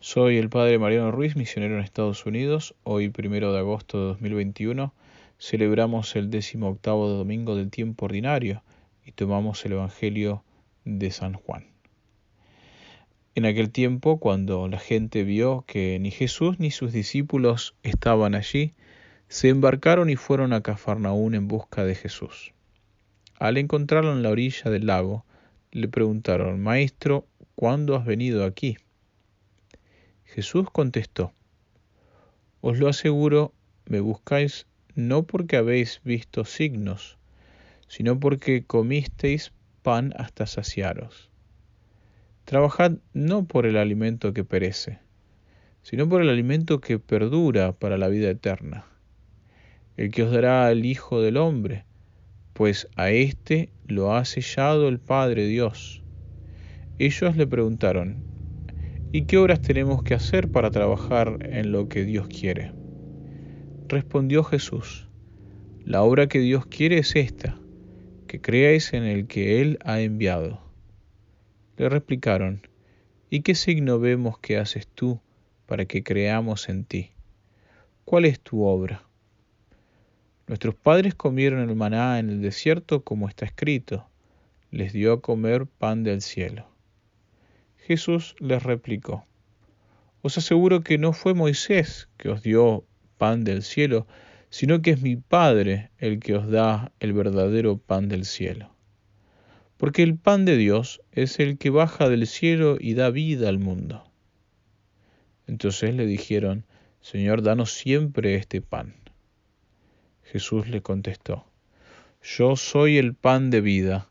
Soy el padre Mariano Ruiz, misionero en Estados Unidos. Hoy, 1 de agosto de 2021, celebramos el 18º domingo del tiempo ordinario y tomamos el Evangelio de San Juan. En aquel tiempo, cuando la gente vio que ni Jesús ni sus discípulos estaban allí, se embarcaron y fueron a Cafarnaún en busca de Jesús. Al encontrarlo en la orilla del lago, le preguntaron: Maestro, ¿cuándo has venido aquí? Jesús contestó: Os lo aseguro, me buscáis no porque habéis visto signos, sino porque comisteis pan hasta saciaros. Trabajad no por el alimento que perece, sino por el alimento que perdura para la vida eterna, el que os dará el Hijo del Hombre, pues a éste lo ha sellado el Padre Dios. Ellos le preguntaron: ¿Y qué obras tenemos que hacer para trabajar en lo que Dios quiere? Respondió Jesús: La obra que Dios quiere es esta, que creáis en el que Él ha enviado. Le replicaron: ¿Y qué signo vemos que haces tú para que creamos en ti? ¿Cuál es tu obra? Nuestros padres comieron el maná en el desierto, como está escrito: les dio a comer pan del cielo. Jesús les replicó: Os aseguro que no fue Moisés que os dio pan del cielo, sino que es mi Padre el que os da el verdadero pan del cielo. Porque el pan de Dios es el que baja del cielo y da vida al mundo. Entonces le dijeron: Señor, danos siempre este pan. Jesús le contestó: Yo soy el pan de vida.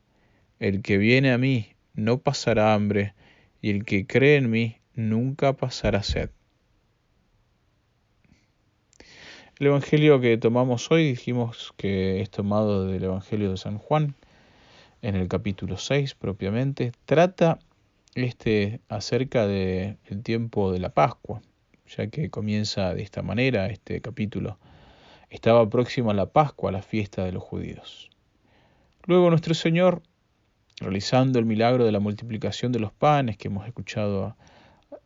El que viene a mí no pasará hambre, y el que cree en mí nunca pasará sed. El Evangelio que tomamos hoy, dijimos que es tomado del Evangelio de San Juan, en el capítulo 6 propiamente, trata acerca del tiempo de la Pascua, ya que comienza de esta manera este capítulo. Estaba próxima la Pascua, la fiesta de los judíos. Luego nuestro Señor, realizando el milagro de la multiplicación de los panes que hemos escuchado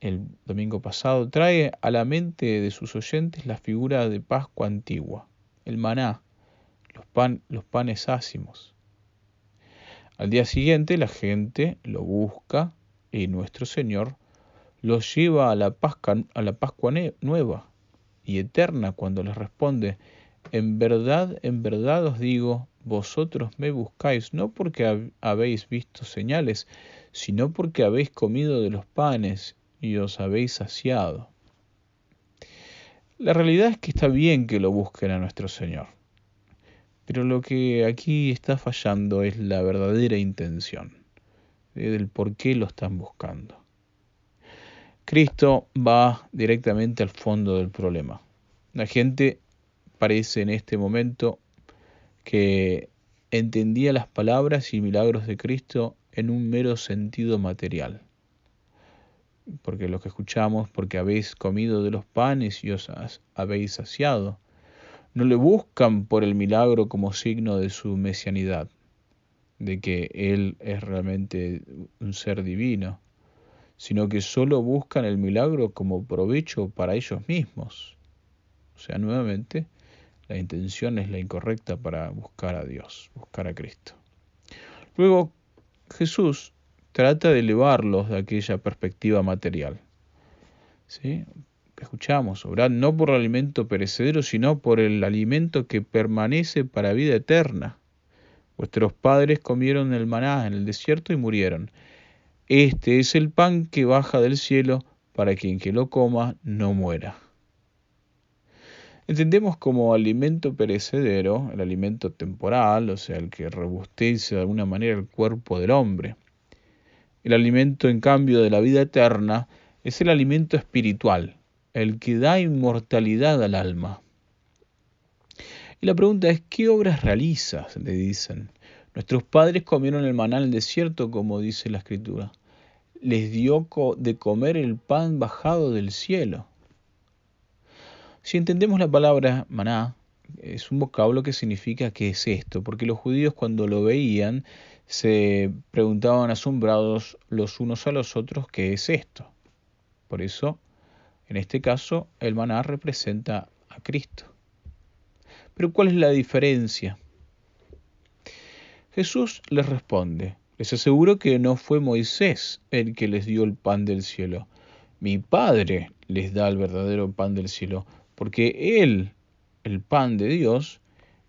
el domingo pasado, trae a la mente de sus oyentes la figura de Pascua antigua, el maná, los panes ácimos. Al día siguiente la gente lo busca y nuestro Señor los lleva a la Pascua nueva y eterna, cuando les responde: en verdad os digo, vosotros me buscáis no porque habéis visto señales, sino porque habéis comido de los panes y os habéis saciado. La realidad es que está bien que lo busquen a nuestro Señor, pero lo que aquí está fallando es la verdadera intención, del por qué lo están buscando. Cristo va directamente al fondo del problema. La gente parece en este momento que entendía las palabras y milagros de Cristo en un mero sentido material. Porque lo que escuchamos, porque habéis comido de los panes y os habéis saciado. No le buscan por el milagro como signo de su mesianidad, de que Él es realmente un ser divino, sino que solo buscan el milagro como provecho para ellos mismos. O sea, nuevamente, la intención es la incorrecta para buscar a Dios, buscar a Cristo. Luego, Jesús trata de elevarlos de aquella perspectiva material. ¿Sí? Escuchamos: orad no por el alimento perecedero, sino por el alimento que permanece para vida eterna. Vuestros padres comieron el maná en el desierto y murieron. Este es el pan que baja del cielo, para quien que lo coma no muera. Entendemos como alimento perecedero el alimento temporal, o sea, el que robustece de alguna manera el cuerpo del hombre. El alimento, en cambio, de la vida eterna es el alimento espiritual, el que da inmortalidad al alma. Y la pregunta es: ¿qué obras realizas?, le dicen. Nuestros padres comieron el maná en el desierto, como dice la Escritura. Les dio de comer el pan bajado del cielo. Si entendemos la palabra maná, es un vocablo que significa ¿qué es esto? Porque los judíos, cuando lo veían, se preguntaban asombrados los unos a los otros: ¿qué es esto? Por eso En este caso, el maná representa a Cristo. Pero ¿cuál es la diferencia? Jesús les responde, les aseguro que no fue Moisés el que les dio el pan del cielo. Mi Padre les da el verdadero pan del cielo, porque Él, el pan de Dios,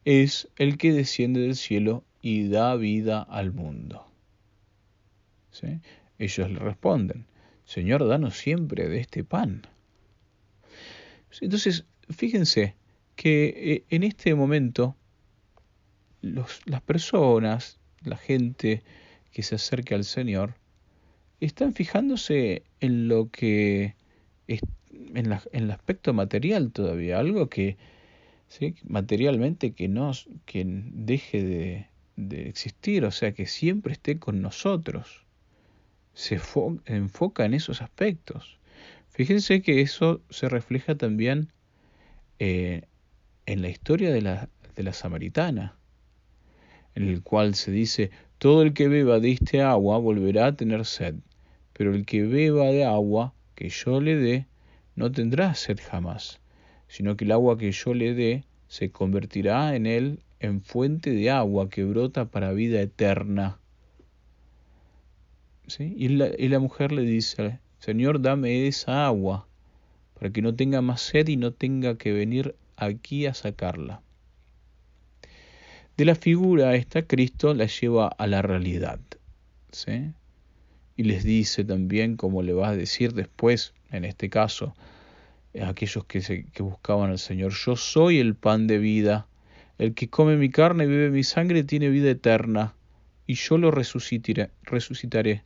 es el que desciende del cielo y da vida al mundo. ¿Sí? Ellos le responden, Señor, danos siempre de este pan. Entonces, fíjense que en este momento las personas, la gente que se acerca al Señor, están fijándose en lo que es, en el aspecto material todavía, algo que ¿sí? Materialmente que deje de existir, o sea, que siempre esté con nosotros. Se enfoca en esos aspectos. Fíjense que eso se refleja también en la historia de la samaritana, en el cual se dice, todo el que beba de este agua volverá a tener sed, pero el que beba de agua que yo le dé no tendrá sed jamás, sino que el agua que yo le dé se convertirá en él en fuente de agua que brota para vida eterna. ¿Sí? Y la mujer le dice, Señor, dame esa agua, para que no tenga más sed y no tenga que venir aquí a sacarla. De la figura esta, Cristo la lleva a la realidad. ¿Sí? Y les dice también, como le va a decir después, en este caso, a aquellos que buscaban al Señor, yo soy el pan de vida, el que come mi carne y bebe mi sangre tiene vida eterna, y yo lo resucitaré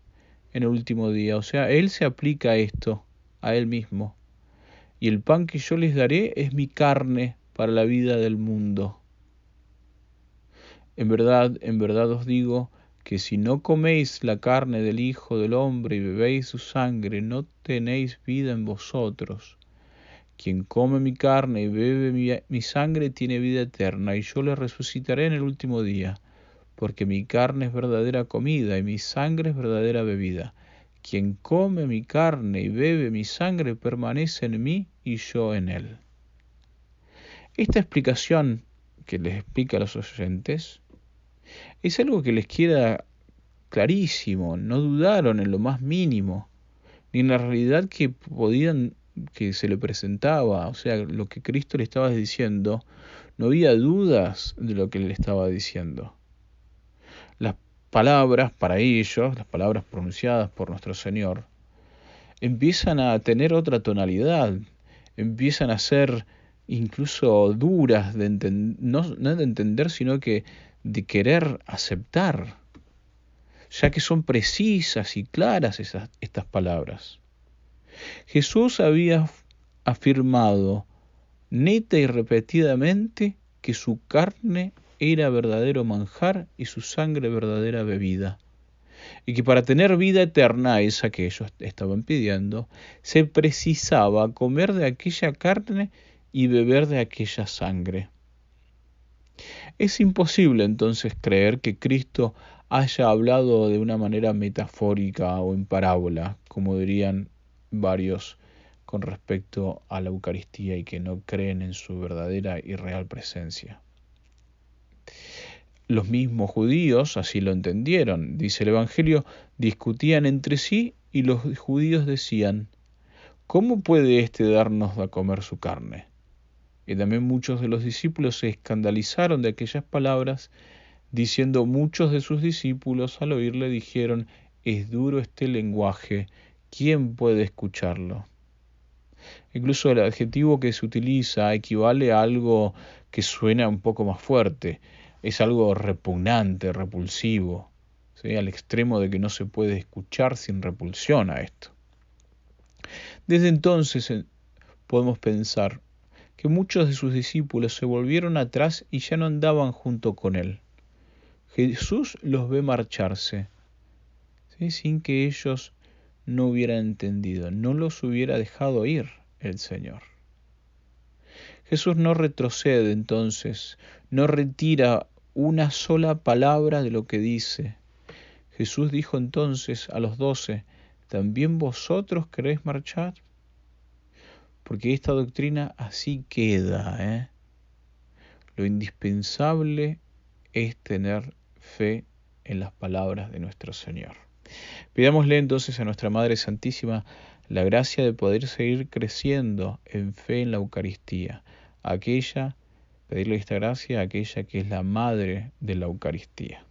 en el último día. O sea, Él se aplica esto a Él mismo. Y el pan que yo les daré es mi carne para la vida del mundo. En verdad os digo que si no coméis la carne del Hijo del Hombre y bebéis su sangre, no tenéis vida en vosotros. Quien come mi carne y bebe mi sangre tiene vida eterna, y yo le resucitaré en el último día, porque mi carne es verdadera comida y mi sangre es verdadera bebida. Quien come mi carne y bebe mi sangre permanece en mí y yo en él. Esta explicación que les explica a los oyentes es algo que les queda clarísimo, no dudaron en lo más mínimo, ni en la realidad que se le presentaba, o sea, lo que Cristo le estaba diciendo, no había dudas de lo que le estaba diciendo. Las palabras para ellos, las palabras pronunciadas por nuestro Señor, empiezan a tener otra tonalidad, empiezan a ser incluso duras no de entender, sino que de querer aceptar, ya que son precisas y claras estas palabras. Jesús había afirmado neta y repetidamente que su carne era verdadero manjar y su sangre verdadera bebida, y que para tener vida eterna, esa que ellos estaban pidiendo, se precisaba comer de aquella carne y beber de aquella sangre. Es imposible entonces creer que Cristo haya hablado de una manera metafórica o en parábola, como dirían varios con respecto a la Eucaristía y que no creen en su verdadera y real presencia. Los mismos judíos así lo entendieron. Dice el Evangelio, discutían entre sí y los judíos decían, ¿cómo puede éste darnos a comer su carne? Y también muchos de los discípulos se escandalizaron de aquellas palabras, diciendo muchos de sus discípulos al oírle dijeron, es duro este lenguaje, ¿quién puede escucharlo? Incluso el adjetivo que se utiliza equivale a algo que suena un poco más fuerte, es algo repugnante, repulsivo, ¿sí? Al extremo de que no se puede escuchar sin repulsión a esto. Desde entonces podemos pensar que muchos de sus discípulos se volvieron atrás y ya no andaban junto con él. Jesús los ve marcharse, ¿sí? Sin que ellos no hubieran entendido, no los hubiera dejado ir el Señor. Jesús no retrocede entonces, no retira una sola palabra de lo que dice. Jesús dijo entonces a los 12, ¿también vosotros queréis marchar? porque esta doctrina así queda. Lo indispensable es tener fe en las palabras de nuestro Señor. Pidámosle entonces a nuestra Madre Santísima la gracia de poder seguir creciendo en fe en la Eucaristía, pedirle esta gracia a aquella que es la Madre de la Eucaristía.